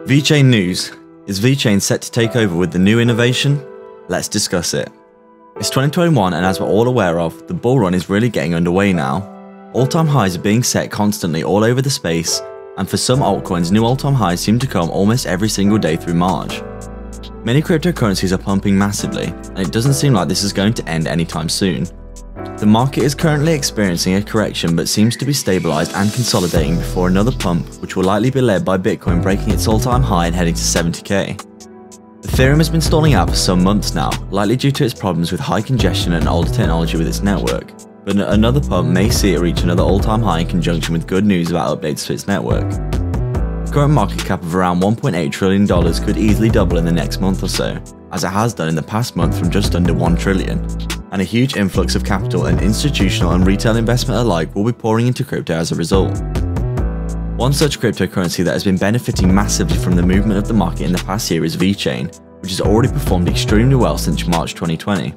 Vechain news. Is Vechain set to take over with the new innovation? Let's discuss it. It's 2021 and as we're all aware of, the bull run is really getting underway now. All-time highs are being set constantly all over the space, and for some altcoins, new all-time highs seem to come almost every single day through March. Many cryptocurrencies are pumping massively, and it doesn't seem like this is going to end anytime soon. The market is currently experiencing a correction but seems to be stabilised and consolidating before another pump, which will likely be led by Bitcoin breaking its all-time high and heading to 70k. Ethereum has been stalling out for some months now, likely due to its problems with high congestion and older technology with its network, but another pump may see it reach another all-time high in conjunction with good news about updates to its network. The current market cap of around $1.8 trillion could easily double in the next month or so, as it has done in the past month from just under $1 trillion, and a huge influx of capital and institutional and retail investment alike will be pouring into crypto as a result. One such cryptocurrency that has been benefiting massively from the movement of the market in the past year is Vechain, which has already performed extremely well since March 2020.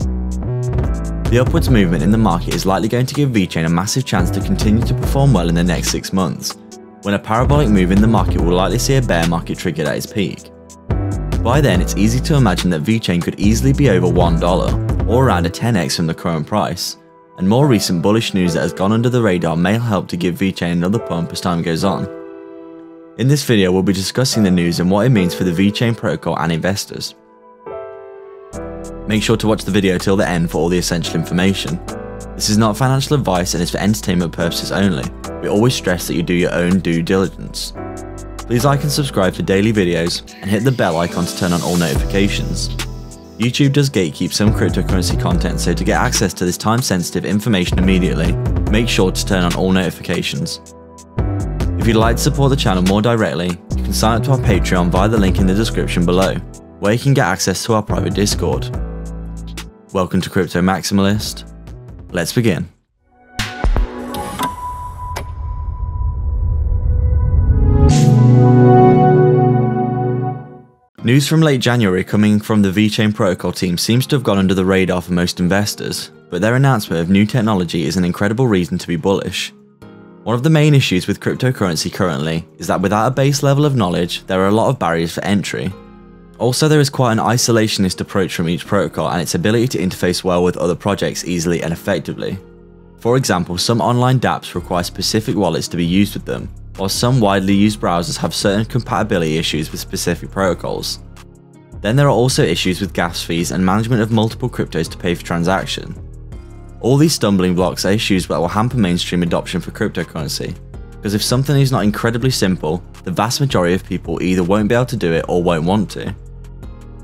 The upwards movement in the market is likely going to give Vechain a massive chance to continue to perform well in the next 6 months, when a parabolic move in the market will likely see a bear market triggered at its peak. By then, it's easy to imagine that Vechain could easily be over $1, or around a 10x from the current price, and more recent bullish news that has gone under the radar may help to give Vechain another pump as time goes on. In this video, we'll be discussing the news and what it means for the Vechain protocol and investors. Make sure to watch the video till the end for all the essential information. This is not financial advice and is for entertainment purposes only. We always stress that you do your own due diligence. Please like and subscribe for daily videos and hit the bell icon to turn on all notifications. YouTube does gatekeep some cryptocurrency content, so to get access to this time-sensitive information immediately, make sure to turn on all notifications. If you'd like to support the channel more directly, you can sign up to our Patreon via the link in the description below, where you can get access to our private Discord. Welcome to Crypto Maximalist. Let's begin. News from late January coming from the Vechain protocol team seems to have gone under the radar for most investors, but their announcement of new technology is an incredible reason to be bullish. One of the main issues with cryptocurrency currently is that without a base level of knowledge, there are a lot of barriers for entry. Also, there is quite an isolationist approach from each protocol and its ability to interface well with other projects easily and effectively. For example, some online dApps require specific wallets to be used with them, while some widely used browsers have certain compatibility issues with specific protocols. Then there are also issues with gas fees and management of multiple cryptos to pay for transaction. All these stumbling blocks are issues that will hamper mainstream adoption for cryptocurrency, because if something is not incredibly simple, the vast majority of people either won't be able to do it or won't want to.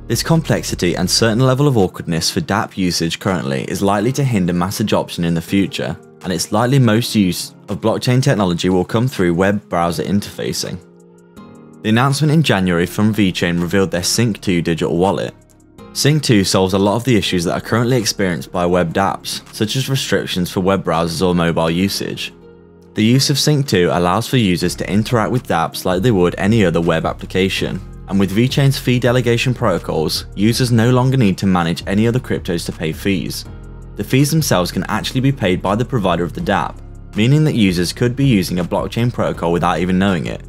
This complexity and certain level of awkwardness for dApp usage currently is likely to hinder mass adoption in the future, and it's likely most use of blockchain technology will come through web browser interfacing. The announcement in January from Vechain revealed their Sync 2 digital wallet. Sync 2 solves a lot of the issues that are currently experienced by web dApps, such as restrictions for web browsers or mobile usage. The use of Sync 2 allows for users to interact with dApps like they would any other web application, and with Vechain's fee delegation protocols, users no longer need to manage any other cryptos to pay fees. The fees themselves can actually be paid by the provider of the dApp, meaning that users could be using a blockchain protocol without even knowing it.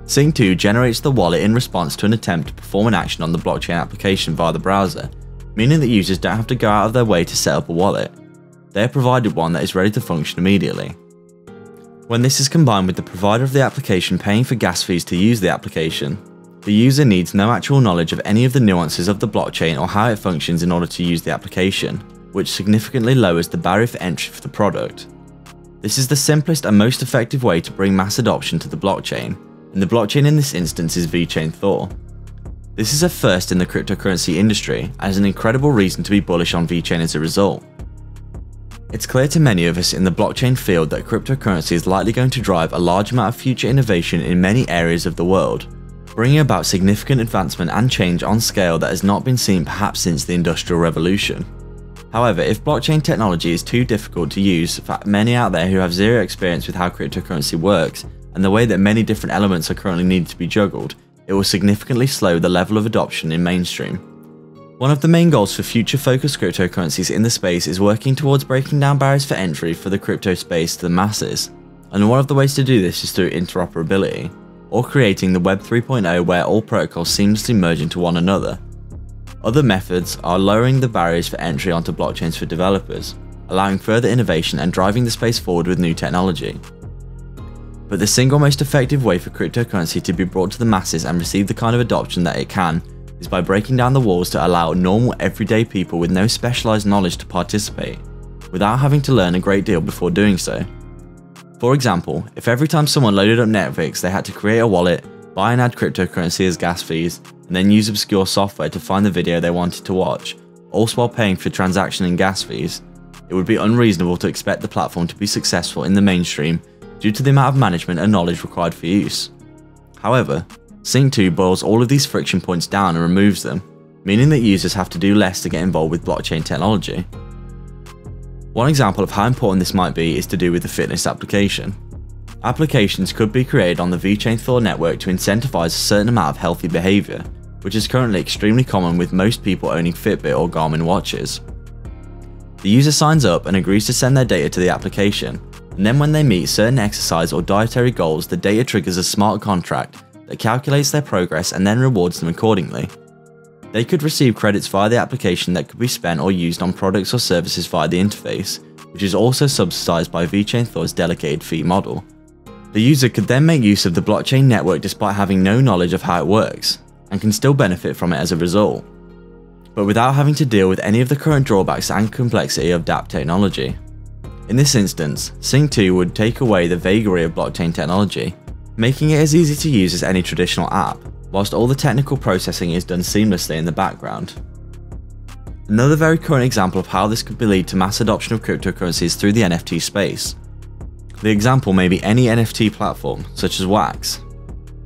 Sync 2 generates the wallet in response to an attempt to perform an action on the blockchain application via the browser, meaning that users don't have to go out of their way to set up a wallet. They are provided one that is ready to function immediately. When this is combined with the provider of the application paying for gas fees to use the application, the user needs no actual knowledge of any of the nuances of the blockchain or how it functions in order to use the application, which significantly lowers the barrier for entry for the product. This is the simplest and most effective way to bring mass adoption to the blockchain, and the blockchain in this instance is Vechain Thor. This is a first in the cryptocurrency industry and is an incredible reason to be bullish on Vechain as a result. It's clear to many of us in the blockchain field that cryptocurrency is likely going to drive a large amount of future innovation in many areas of the world, bringing about significant advancement and change on scale that has not been seen perhaps since the Industrial Revolution. However, if blockchain technology is too difficult to use for many out there who have zero experience with how cryptocurrency works and the way that many different elements are currently needed to be juggled, it will significantly slow the level of adoption in mainstream. One of the main goals for future-focused cryptocurrencies in the space is working towards breaking down barriers for entry for the crypto space to the masses, and one of the ways to do this is through interoperability. or creating the Web 3.0 where all protocols seamlessly merge into one another. Other methods are lowering the barriers for entry onto blockchains for developers, allowing further innovation and driving the space forward with new technology. But the single most effective way for cryptocurrency to be brought to the masses and receive the kind of adoption that it can is by breaking down the walls to allow normal everyday people with no specialized knowledge to participate, without having to learn a great deal before doing so. For example, if every time someone loaded up Netflix they had to create a wallet, buy and add cryptocurrency as gas fees, and then use obscure software to find the video they wanted to watch, all while paying for transaction and gas fees, it would be unreasonable to expect the platform to be successful in the mainstream due to the amount of management and knowledge required for use. However, Sync 2 boils all of these friction points down and removes them, meaning that users have to do less to get involved with blockchain technology. One example of how important this might be is to do with the fitness application. Applications could be created on the Vechain Thor network to incentivize a certain amount of healthy behavior, which is currently extremely common with most people owning Fitbit or Garmin watches. The user signs up and agrees to send their data to the application, and then when they meet certain exercise or dietary goals, the data triggers a smart contract that calculates their progress and then rewards them accordingly. They could receive credits via the application that could be spent or used on products or services via the interface, which is also subsidized by Vechain Thor's delegated fee model. The user could then make use of the blockchain network despite having no knowledge of how it works, and can still benefit from it as a result, but without having to deal with any of the current drawbacks and complexity of dApp technology. In this instance, Sync 2 would take away the vagary of blockchain technology, making it as easy to use as any traditional app, whilst all the technical processing is done seamlessly in the background. Another very current example of how this could lead to mass adoption of cryptocurrencies through the NFT space. The example may be any NFT platform, such as Wax.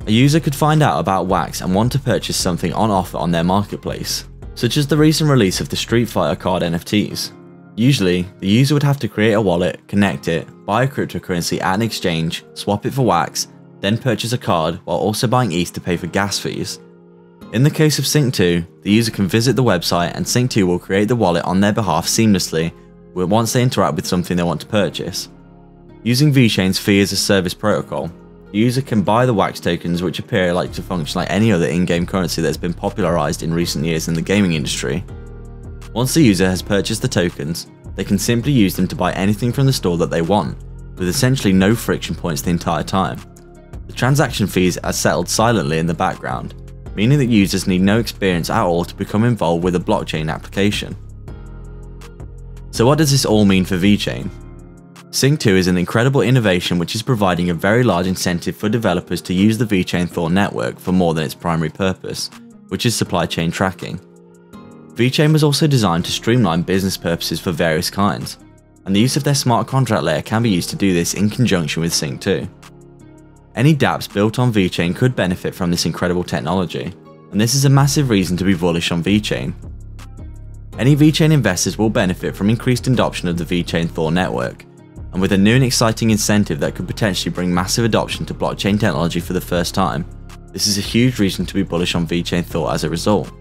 A user could find out about Wax and want to purchase something on offer on their marketplace, such as the recent release of the Street Fighter card NFTs. Usually, the user would have to create a wallet, connect it, buy a cryptocurrency at an exchange, swap it for Wax, then purchase a card while also buying ETH to pay for gas fees. In the case of Sync 2, the user can visit the website and Sync 2 will create the wallet on their behalf seamlessly once they interact with something they want to purchase. Using Vechain's fee as a service protocol, the user can buy the Wax tokens, which appear to function like any other in-game currency that's been popularized in recent years in the gaming industry. Once the user has purchased the tokens, they can simply use them to buy anything from the store that they want, with essentially no friction points the entire time. The transaction fees are settled silently in the background, meaning that users need no experience at all to become involved with a blockchain application. So what does this all mean for Vechain? Sync 2 is an incredible innovation which is providing a very large incentive for developers to use the Vechain Thor network for more than its primary purpose, which is supply chain tracking. Vechain was also designed to streamline business purposes for various kinds, and the use of their smart contract layer can be used to do this in conjunction with Sync 2. Any dApps built on Vechain could benefit from this incredible technology, and this is a massive reason to be bullish on Vechain. Any Vechain investors will benefit from increased adoption of the Vechain Thor network, and with a new and exciting incentive that could potentially bring massive adoption to blockchain technology for the first time, this is a huge reason to be bullish on Vechain Thor as a result.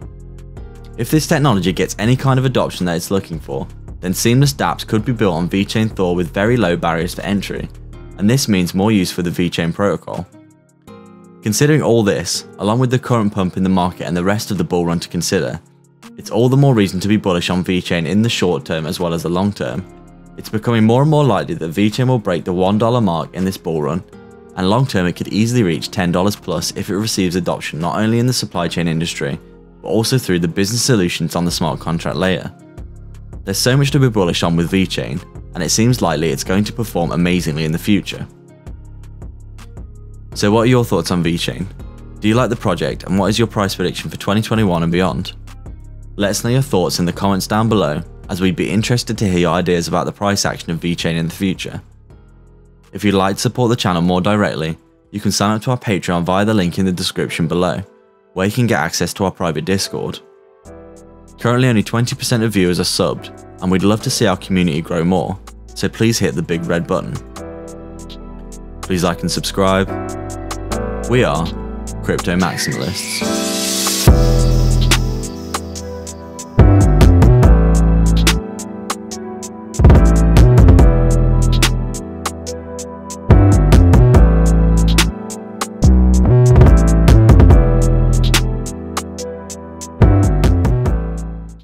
If this technology gets any kind of adoption that it's looking for, then seamless dApps could be built on Vechain Thor with very low barriers for entry, and this means more use for the Vechain protocol. Considering all this, along with the current pump in the market and the rest of the bull run to consider, it's all the more reason to be bullish on Vechain in the short term as well as the long term. It's becoming more and more likely that Vechain will break the $1 mark in this bull run, and long term it could easily reach $10 plus if it receives adoption not only in the supply chain industry, but also through the business solutions on the smart contract layer. There's so much to be bullish on with Vechain, and it seems likely it's going to perform amazingly in the future. So what are your thoughts on Vechain? Do you like the project, and what is your price prediction for 2021 and beyond? Let us know your thoughts in the comments down below, as we'd be interested to hear your ideas about the price action of Vechain in the future. If you'd like to support the channel more directly, you can sign up to our Patreon via the link in the description below, where you can get access to our private Discord. Currently only 20% of viewers are subbed, and we'd love to see our community grow more, so please hit the big red button. Please like and subscribe. We are Crypto Maximalists.